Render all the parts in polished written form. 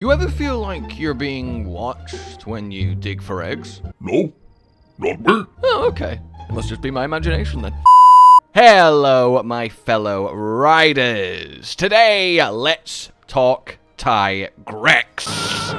You ever feel like you're being watched when you dig for eggs? No, not me. Oh, okay. Must just be my imagination then. Hello, my fellow riders. Today, let's talk Tigrex.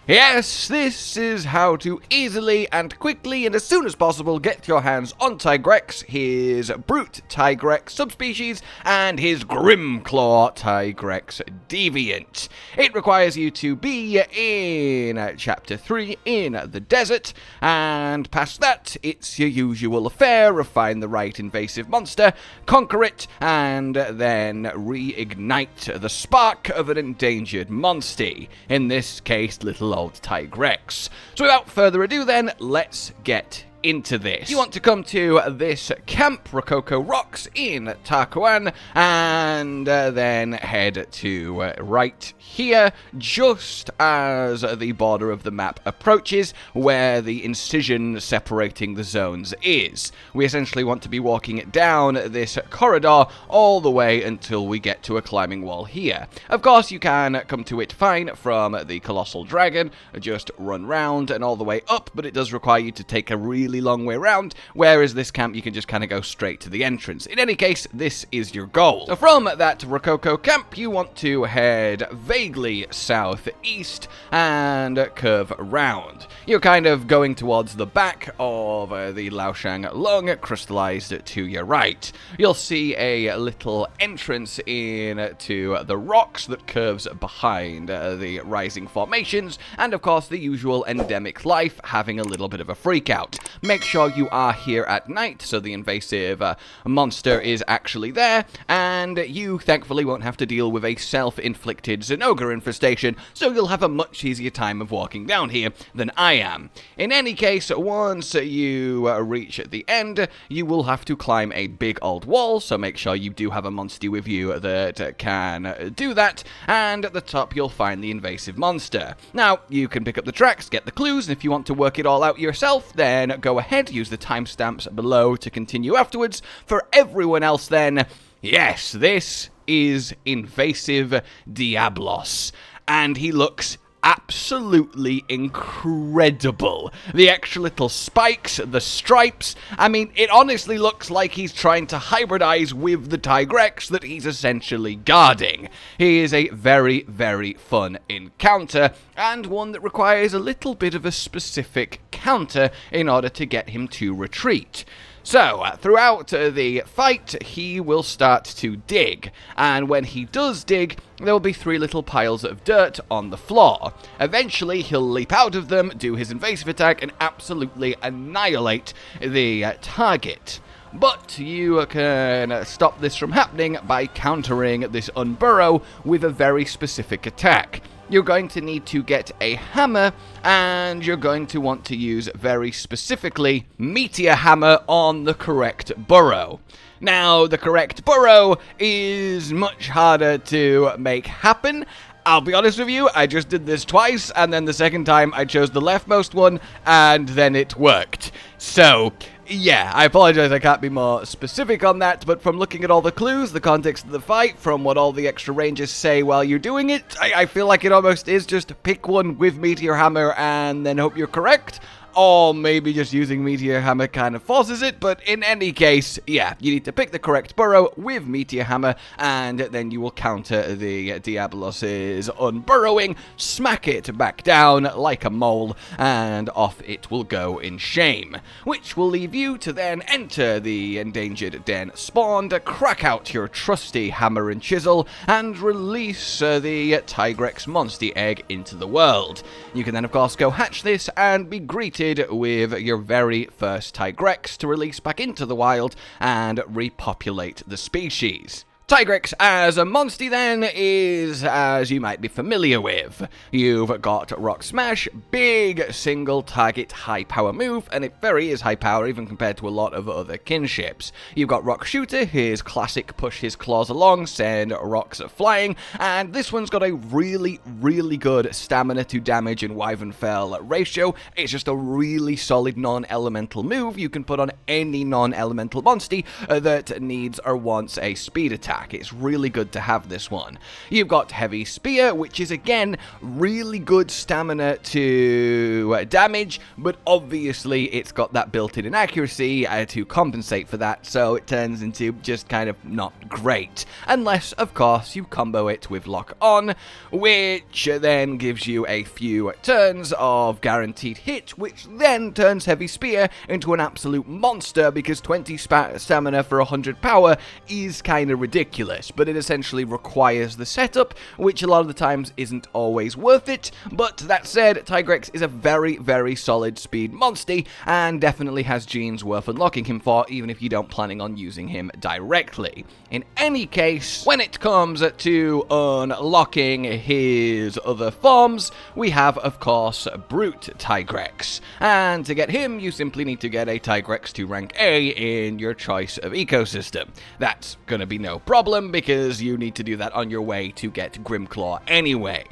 Yes, this is how to easily and quickly and as soon as possible get your hands on Tigrex, his Brute Tigrex subspecies, and his Grimclaw Tigrex deviant. It requires you to be in Chapter 3 in the desert, and past that, it's your usual affair of find the right invasive monster, conquer it, and then reignite the spark of an endangered Monstie. In this case, little old Tigrex. So without further ado then, let's get into this. You want to come to this camp, Rococo Rocks, in Tarkoan, and then head to right here, just as the border of the map approaches, where the incision separating the zones is. We essentially want to be walking down this corridor all the way until we get to a climbing wall here. Of course, you can come to it fine from the Colossal Dragon, just run round and all the way up, but it does require you to take a really long way around, whereas this camp you can just kind of go straight to the entrance. In any case, this is your goal. So from that Rococo camp, you want to head vaguely southeast and curve around. You're kind of going towards the back of the Laoshang Lung, crystallized to your right. You'll see a little entrance into the rocks that curves behind the rising formations, and of course the usual endemic life having a little bit of a freak out. Make sure you are here at night so the invasive monster is actually there, and you thankfully won't have to deal with a self-inflicted Zinogre infestation, so you'll have a much easier time of walking down here than I am. In any case, once you reach the end, you will have to climb a big old wall, so make sure you do have a Monstie with you that can do that, and at the top you'll find the invasive monster. Now, you can pick up the tracks, get the clues, and if you want to work it all out yourself, then go ahead, use the timestamps below to continue afterwards. For everyone else then, yes, this is Invasive Diablos, and he looks absolutely incredible. The extra little spikes, the stripes, I mean, it honestly looks like he's trying to hybridize with the Tigrex that he's essentially guarding. He is a very, very fun encounter, and one that requires a little bit of a specific counter in order to get him to retreat. So, throughout the fight, he will start to dig, and when he does dig, there will be 3 little piles of dirt on the floor. Eventually, he'll leap out of them, do his invasive attack, and absolutely annihilate the target. But you can stop this from happening by countering this unburrow with a very specific attack. You're going to need to get a hammer, and you're going to want to use very specifically Meteor Hammer on the correct burrow. Now, the correct burrow is much harder to make happen. I'll be honest with you, I just did this twice, and then the second time I chose the leftmost one, and then it worked. So, yeah, I apologize I can't be more specific on that, but from looking at all the clues, the context of the fight, from what all the extra rangers say while you're doing it, I feel like it almost is just pick one with Meteor Hammer and then hope you're correct. Or maybe just using Meteor Hammer kind of forces it, but in any case, yeah, you need to pick the correct burrow with Meteor Hammer, and then you will counter the Diablos' unburrowing, smack it back down like a mole, and off it will go in shame. Which will leave you to then enter the endangered den spawned, crack out your trusty hammer and chisel, and release the Tigrex Monstie egg into the world. You can then, of course, go hatch this and be greeted with your very first Tigrex to release back into the wild and repopulate the species. Tigrex as a Monstie then is, as you might be familiar with, you've got Rock Smash, big single target high power move, and it very is high power even compared to a lot of other kinships. You've got Rock Shooter, his classic push his claws along, send rocks flying, and this one's got a really, really good stamina to damage and Wyvern Fell ratio. It's just a really solid non-elemental move you can put on any non-elemental Monstie that needs or wants a speed attack. attack. It's really good to have this one. You've got Heavy Spear, which is again really good stamina to damage, but obviously it's got that built-in inaccuracy to compensate for that, so it turns into just kind of not great. Unless, of course, you combo it with Lock On, which then gives you a few turns of guaranteed hit, which then turns Heavy Spear into an absolute monster, because 20 stamina for 100 power is kind of ridiculous, but it essentially requires the setup, which a lot of the times isn't always worth it. But that said, Tigrex is a very, very solid speed Monstie, and definitely has genes worth unlocking him for, even if you don't planning on using him directly. In any case, when it comes to unlocking his other forms, we have, of course, Brute Tigrex, and to get him, you simply need to get a Tigrex to rank A in your choice of ecosystem. That's gonna be no problem, because you need to do that on your way to get Grimclaw anyway.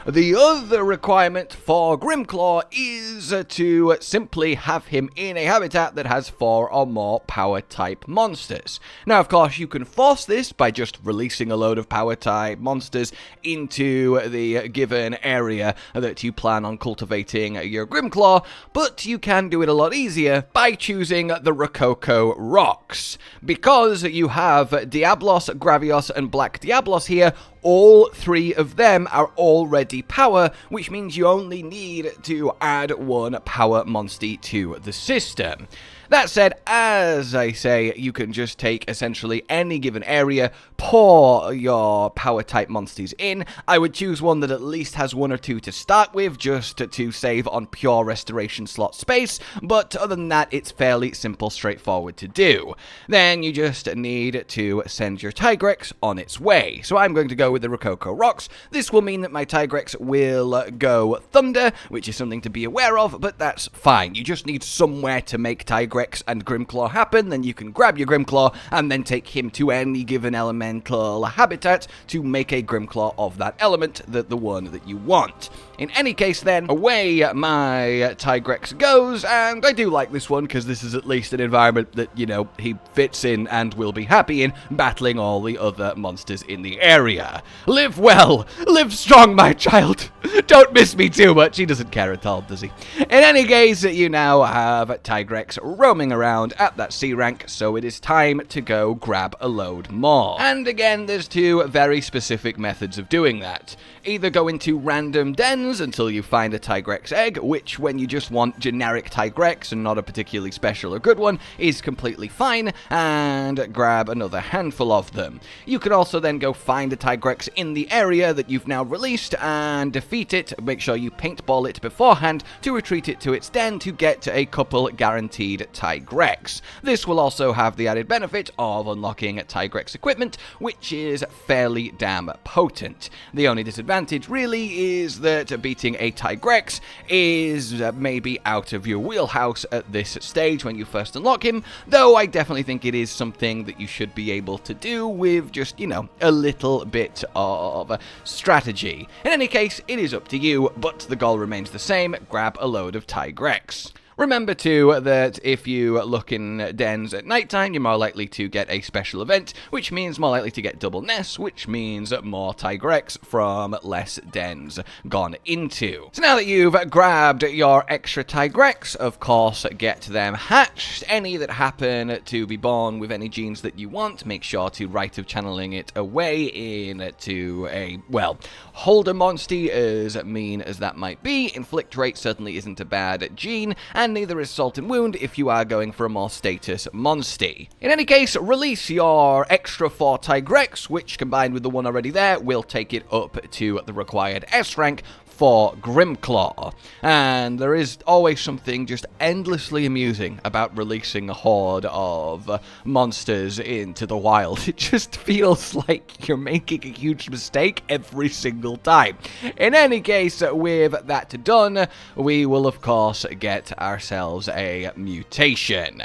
The other requirement for Grimclaw is to simply have him in a habitat that has 4 or more power-type monsters. Now, of course, you can force this by just releasing a load of power-type monsters into the given area that you plan on cultivating your Grimclaw, but you can do it a lot easier by choosing the Rococo Rocks. Because you have Diablos, Gravios, and Black Diablos here, all 3 of them are already power, which means you only need to add 1 power Monstie to the system. That said, as I say, you can just take essentially any given area, pour your power-type Monsties in. I would choose one that at least has 1 or 2 to start with, just to save on pure restoration slot space, but other than that, it's fairly simple, straightforward to do. Then you just need to send your Tigrex on its way. So I'm going to go with the Rococo Rocks. This will mean that my Tigrex will go Thunder, which is something to be aware of, but that's fine. You just need somewhere to make Tigrex and Grimclaw happen, then you can grab your Grimclaw and then take him to any given elemental habitat to make a Grimclaw of that element, the one that you want. In any case then, away my Tigrex goes, and I do like this one because this is at least an environment that, you know, he fits in and will be happy in, battling all the other monsters in the area. Live well, live strong, my child. Don't miss me too much. He doesn't care at all, does he? In any case, you now have Tigrex roaming around at that C rank, so it is time to go grab a load more. And again, there's 2 very specific methods of doing that. Either go into random dens until you find a Tigrex egg, which when you just want generic Tigrex and not a particularly special or good one, is completely fine, and grab another handful of them. You could also then go find a Tigrex in the area that you've now released and defeat it. Make sure you paintball it beforehand to retreat it to its den to get a couple guaranteed Tigrex. This will also have the added benefit of unlocking Tigrex equipment, which is fairly damn potent. The only disadvantage really is that beating a Tigrex is maybe out of your wheelhouse at this stage when you first unlock him, though I definitely think it is something that you should be able to do with just, you know, a little bit of strategy. In any case, it is up to you, but the goal remains the same: grab a load of Tigrex. Remember too that if you look in dens at nighttime, you're more likely to get a special event, which means more likely to get double nests, which means more Tigrex from less dens gone into. So now that you've grabbed your extra Tigrex, of course, get them hatched. Any that happen to be born with any genes that you want, make sure to Rite of Channeling it away into a, well, Holder Monstie, as mean as that might be. Inflict rate certainly isn't a bad gene, and neither is Salt and Wound if you are going for a more status Monstie. In any case, release your extra 4 Tigrex, which combined with the one already there will take it up to the required S rank for Grimclaw. And there is always something just endlessly amusing about releasing a horde of monsters into the wild. It just feels like you're making a huge mistake every single time. In any case, with that done, we will of course get ourselves a mutation.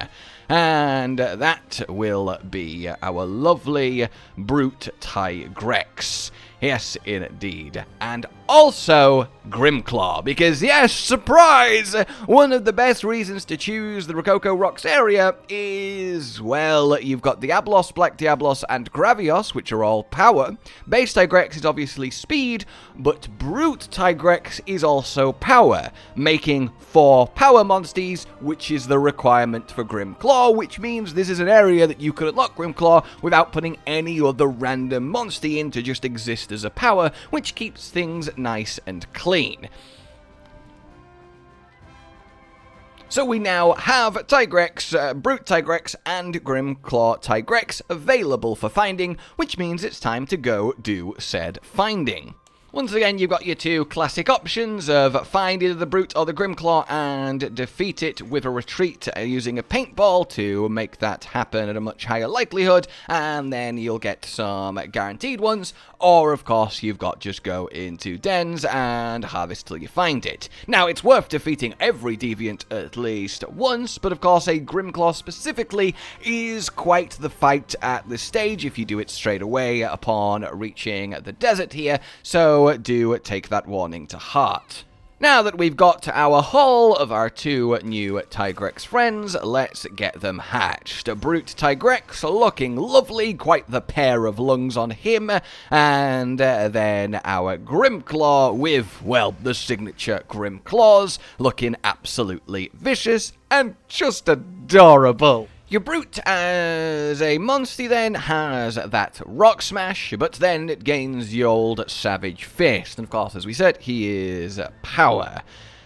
And that will be our lovely Brute Tigrex. Yes, indeed. And also, Grimclaw, because yes, surprise! One of the best reasons to choose the Rococo Rocks area is, well, you've got Diablos, Black Diablos, and Gravios, which are all power. Base Tigrex is obviously speed, but Brute Tigrex is also power, making 4 power Monsties, which is the requirement for Grimclaw, which means this is an area that you could unlock Grimclaw without putting any other random Monstie in to just exist as a power, which keeps things nice and clean. So we now have Tigrex, Brute Tigrex, and Grimclaw Tigrex available for finding, which means it's time to go do said finding. Once again, you've got your 2 classic options of find either the Brute or the Grimclaw and defeat it with a retreat using a paintball to make that happen at a much higher likelihood, and then you'll get some guaranteed ones, or of course you've got just go into dens and harvest till you find it. Now, it's worth defeating every deviant at least once, but of course a Grimclaw specifically is quite the fight at this stage if you do it straight away upon reaching the desert here, so do take that warning to heart. Now that we've got our haul of our 2 new Tigrex friends, let's get them hatched. Brute Tigrex looking lovely, quite the pair of lungs on him, and then our Grimclaw with, well, the signature Grimclaws, looking absolutely vicious and just adorable. Your Brute as a Monstie then has that Rock Smash, but then it gains the old Savage Fist. And of course, as we said, he is power.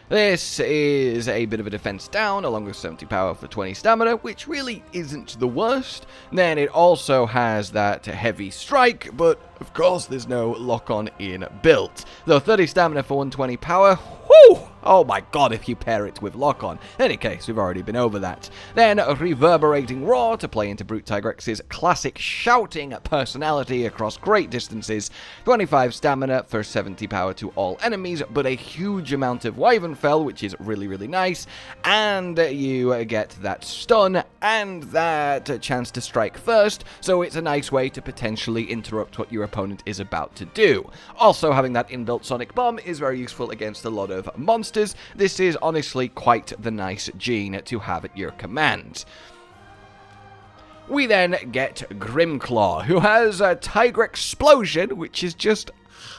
This is a bit of a defense down, along with 70 power for 20 stamina, which really isn't the worst. Then it also has that heavy strike, but of course there's no lock-on in built. Though 30 stamina for 120 power, whew! Oh my god, if you pair it with lock-on. In any case, we've already been over that. Then Reverberating Roar to play into Brute Tigrex's classic shouting personality across great distances. 25 stamina for 70 power to all enemies, but a huge amount of Wyvern Fell, which is really, really nice. And you get that stun and that chance to strike first, so it's a nice way to potentially interrupt what your opponent is about to do. Also, having that inbuilt Sonic Bomb is very useful against a lot of monsters. This is honestly quite the nice gene to have at your command. We then get Grimclaw, who has a Tigrex Explosion, which is just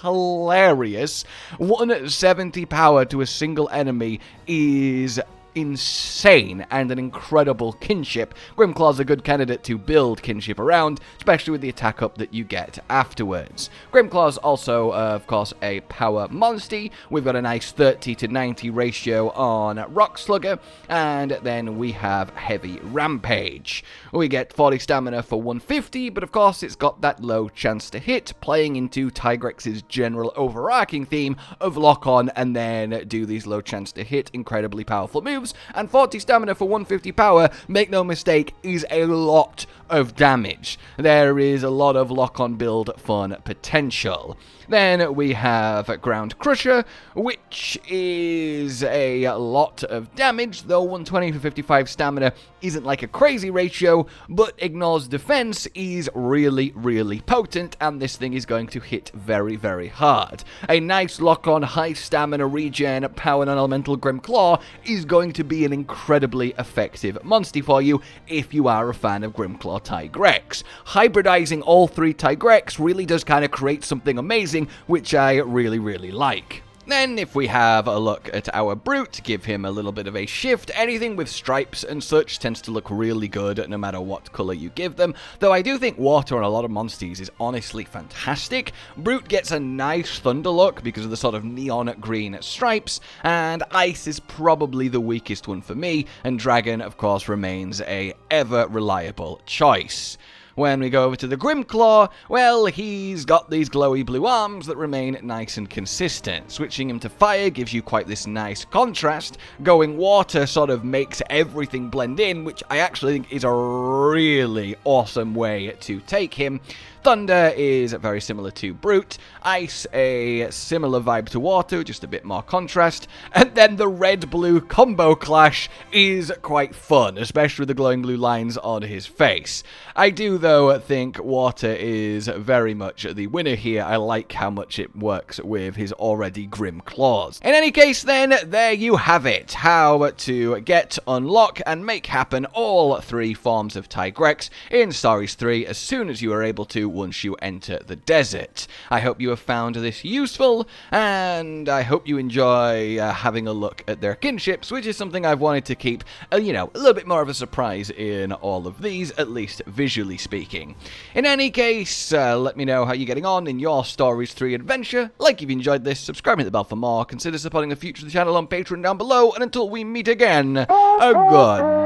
hilarious. 170 power to a single enemy is insane and an incredible kinship. Grimclaw's a good candidate to build kinship around, especially with the attack up that you get afterwards. Grimclaw's also, of course, a power Monstie. We've got a nice 30 to 90 ratio on Rock Slugger, and then we have Heavy Rampage. We get 40 stamina for 150, but of course it's got that low chance to hit, playing into Tigrex's general overarching theme of lock on and then do these low chance to hit incredibly powerful moves. And 40 stamina for 150 power, make no mistake, is a lot of damage. There is a lot of lock-on build fun potential. Then we have Ground Crusher, which is a lot of damage, though 120 for 55 stamina isn't like a crazy ratio, but ignores defense is really, really potent, and this thing is going to hit very, very hard. A nice lock-on high stamina regen power non-elemental Grimclaw is going to be an incredibly effective Monstie for you if you are a fan of Grimclaw Tigrex. Hybridizing all 3 Tigrex really does kind of create something amazing, which I really, really like. Then, if we have a look at our Brute, give him a little bit of a shift. Anything with stripes and such tends to look really good no matter what color you give them, though I do think water on a lot of Monsties is honestly fantastic. Brute gets a nice thunder look because of the sort of neon green stripes, and ice is probably the weakest one for me, and dragon, of course, remains a ever reliable choice. When we go over to the Grimclaw, well, he's got these glowy blue arms that remain nice and consistent. Switching him to fire gives you quite this nice contrast. Going water sort of makes everything blend in, which I actually think is a really awesome way to take him. Thunder is very similar to Brute. Ice, a similar vibe to Water, just a bit more contrast. And then the red-blue combo clash is quite fun, especially with the glowing blue lines on his face. I do, though, think Water is very much the winner here. I like how much it works with his already grim claws. In any case, then, there you have it. How to get, unlock, and make happen all 3 forms of Tigrex in Stories 3 as soon as you are able to once you enter the desert. I hope you have found this useful, and I hope you enjoy having a look at their kinships, which is something I've wanted to keep, you know, a little bit more of a surprise in all of these, at least visually speaking. In any case, let me know how you're getting on in your Stories 3 adventure. Like if you enjoyed this, subscribe, hit the bell for more, consider supporting the future of the channel on Patreon down below, and until we meet again, goodbye.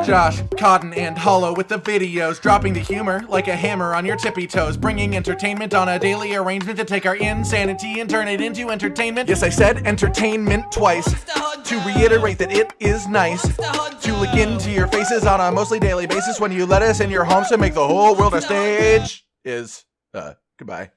Josh, Cotton, and Hollow with the videos, dropping the humor like a hammer on your tippy toes, bringing entertainment on a daily arrangement to take our insanity and turn it into entertainment. Yes, I said entertainment twice, to reiterate that it is nice to look into your faces on a mostly daily basis when you let us in your homes to make the whole world a stage. Goodbye.